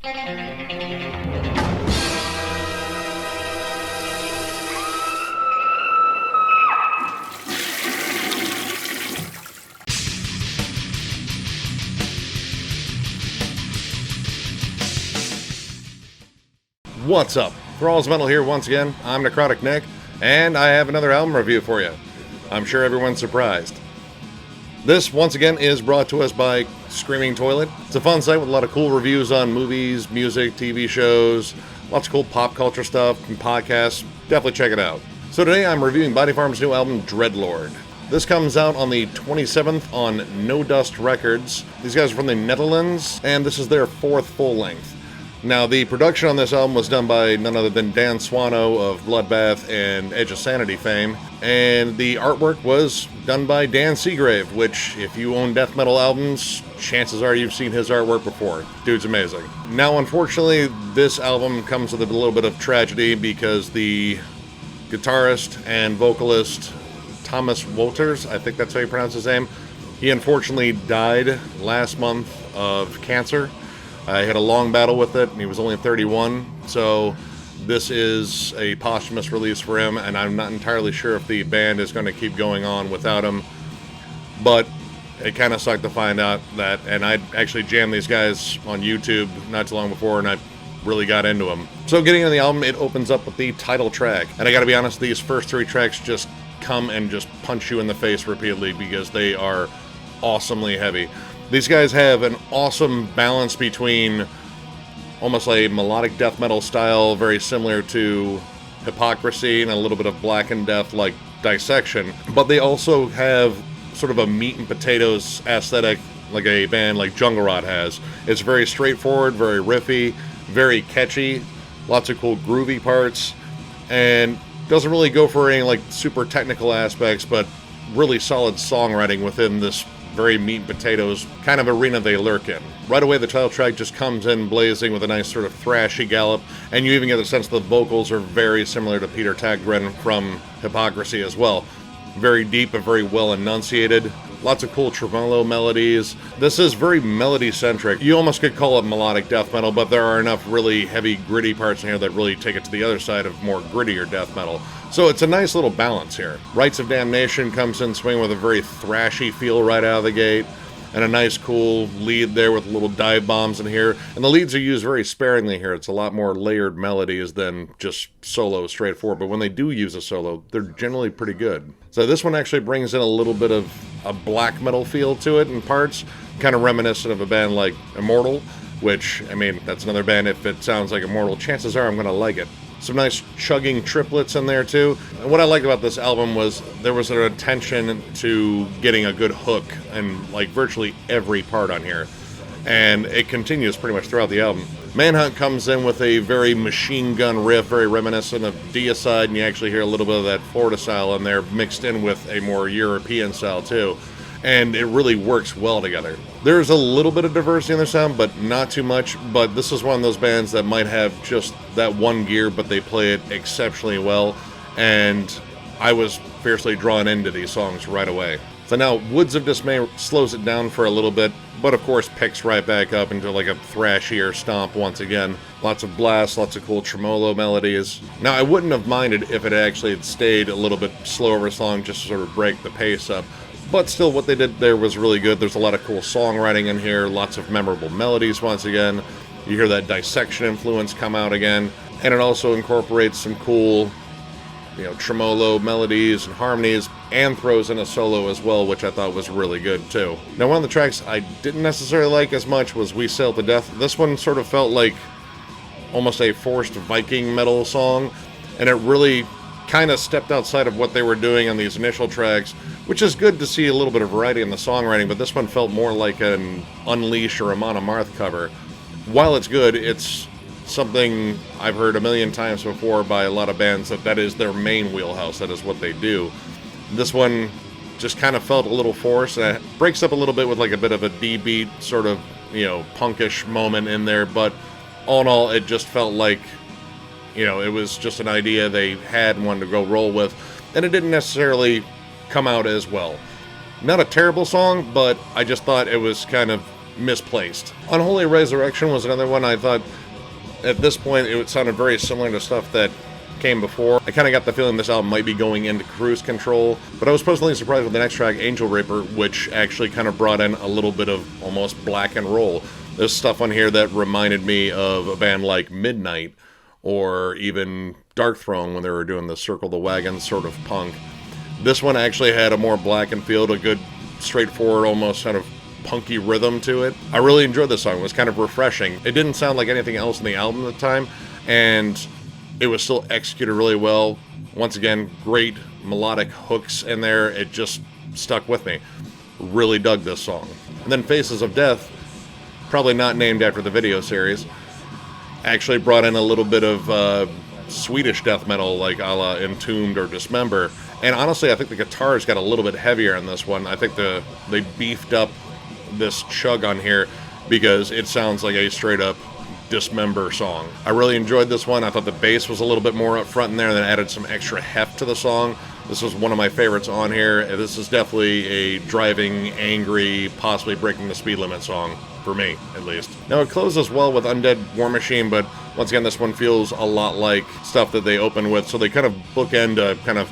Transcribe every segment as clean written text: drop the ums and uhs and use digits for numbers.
What's up? Thralls Metal here once again. I'm Necrotic Nick, and I have another album review for you. I'm sure everyone's surprised. This, once again, is brought to us by Screaming Toilet. It's a fun site with a lot of cool reviews on movies, music, TV shows, lots of cool pop culture stuff and podcasts. Definitely check it out. So today I'm reviewing Bodyfarm's new album, Dreadlord. This comes out on the 27th on No Dust Records. These guys are from the Netherlands, and this is their fourth full-length. Now, the production on this album was done by none other than Dan Swano of Bloodbath and Edge of Sanity fame, and the artwork was done by Dan Seagrave, which, if you own death metal albums, chances are you've seen his artwork before. Dude's amazing. Now, unfortunately, this album comes with a little bit of tragedy because the guitarist and vocalist Thomas Wolters, I think that's how you pronounce his name, he unfortunately died last month of cancer. He had a long battle with it, and he was only 31, so this is a posthumous release for him, and I'm not entirely sure if the band is going to keep going on without him, but it kind of sucked to find out that, and I actually jammed these guys on YouTube not too long before, and I really got into them. So getting into the album, it opens up with the title track, and I gotta be honest, these first three tracks just come and just punch you in the face repeatedly because they are awesomely heavy. These guys have an awesome balance between almost like melodic death metal style, very similar to Hypocrisy, and a little bit of Black and Death like Dissection, but they also have sort of a meat and potatoes aesthetic like a band like Jungle Rot has. It's very straightforward, very riffy, very catchy, lots of cool groovy parts, and doesn't really go for any like super technical aspects, but really solid songwriting within this very meat and potatoes kind of arena they lurk in. Right away, the title track just comes in blazing with a nice sort of thrashy gallop, and you even get the sense the vocals are very similar to Peter Tägtgren from Hypocrisy as well. Very deep and very well enunciated. Lots of cool tremolo melodies. This is very melody-centric. You almost could call it melodic death metal, but there are enough really heavy, gritty parts in here that really take it to the other side of more grittier death metal. So it's a nice little balance here. Rites of Damnation comes in swing with a very thrashy feel right out of the gate, and a nice cool lead there with little dive bombs in here. And the leads are used very sparingly here. It's a lot more layered melodies than just solo straightforward, but when they do use a solo, they're generally pretty good. So this one actually brings in a little bit of a black metal feel to it in parts, kind of reminiscent of a band like Immortal, which, I mean, that's another band, if it sounds like Immortal, chances are I'm going to like it. Some nice chugging triplets in there too. And what I liked about this album was there was an attention to getting a good hook in like virtually every part on here. And it continues pretty much throughout the album. Manhunt comes in with a very machine gun riff, very reminiscent of Deicide, and you actually hear a little bit of that Florida style in there mixed in with a more European style too. And it really works well together. There's a little bit of diversity in their sound, but not too much. But this is one of those bands that might have just that one gear, but they play it exceptionally well. And I was fiercely drawn into these songs right away. So now, Woods of Dismay slows it down for a little bit, but of course picks right back up into like a thrashier stomp once again. Lots of blasts, lots of cool tremolo melodies. Now, I wouldn't have minded if it actually had stayed a little bit slower of a song just to sort of break the pace up. But still, what they did there was really good. There's a lot of cool songwriting in here, lots of memorable melodies once again. You hear that Dissection influence come out again. And it also incorporates some cool, tremolo melodies and harmonies, and throws in a solo as well, which I thought was really good too. Now, one of the tracks I didn't necessarily like as much was We Sail to Death. This one sort of felt like almost a forced Viking metal song, and it really kind of stepped outside of what they were doing on these initial tracks, which is good to see a little bit of variety in the songwriting, but this one felt more like an Unleash or a Mon Amarth cover. While it's good, it's something I've heard a million times before by a lot of bands that is their main wheelhouse, that is what they do. This one just kind of felt a little forced, and it breaks up a little bit with like a bit of a D-beat sort of, punkish moment in there, but all in all, it just felt like it was just an idea they had and wanted to go roll with, and it didn't necessarily come out as well. Not a terrible song, but I just thought it was kind of misplaced. Unholy Resurrection was another one I thought, at this point, it sounded very similar to stuff that came before. I kind of got the feeling this album might be going into cruise control, but I was pleasantly surprised with the next track, Angel Raper, which actually kind of brought in a little bit of almost black and roll. There's stuff on here that reminded me of a band like Midnight, or even Dark Throne when they were doing the Circle the Wagon sort of punk. This one actually had a more blackened feel, a good, straightforward, almost kind of punky rhythm to it. I really enjoyed this song. It was kind of refreshing. It didn't sound like anything else in the album at the time, and it was still executed really well. Once again, great melodic hooks in there. It just stuck with me. Really dug this song. And then Faces of Death, probably not named after the video series, actually brought in a little bit of Swedish death metal, like a la Entombed or Dismember. And honestly, I think the guitars got a little bit heavier in this one. I think they beefed up this chug on here because it sounds like a straight up Dismember song. I really enjoyed this one. I thought the bass was a little bit more up front in there and then added some extra heft to the song. This was one of my favorites on here. This is definitely a driving, angry, possibly breaking the speed limit song, for me at least. Now it closes well with Undead War Machine, but once again this one feels a lot like stuff that they open with, so they kind of bookend a kind of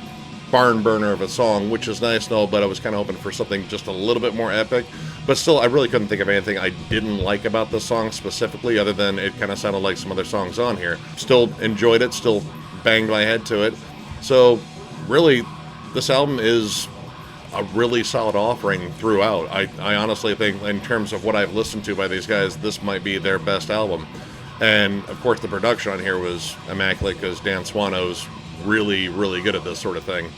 barn burner of a song, which is nice and all, but I was kind of hoping for something just a little bit more epic. But still, I really couldn't think of anything I didn't like about this song specifically, other than it kind of sounded like some other songs on here. Still enjoyed it, still banged my head to it. So really, this album is a really solid offering throughout. I honestly think, in terms of what I've listened to by these guys, this might be their best album. And of course the production on here was immaculate, because Dan Swano's really, really good at this sort of thing.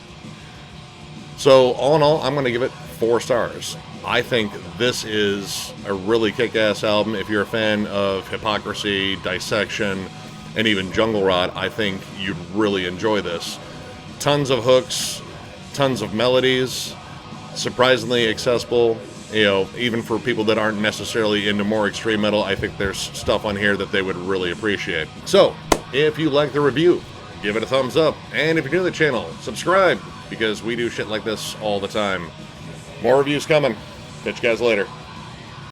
So all in all, I'm going to give it 4 stars. I think this is a really kick-ass album. If you're a fan of Hypocrisy, Dissection, and even Jungle Rot, I think you'd really enjoy this. Tons of hooks, tons of melodies, surprisingly accessible. You know, even for people that aren't necessarily into more extreme metal, I think there's stuff on here that they would really appreciate. So, if you like the review, give it a thumbs up. And if you're new to the channel, subscribe, because we do shit like this all the time. More reviews coming. Catch you guys later.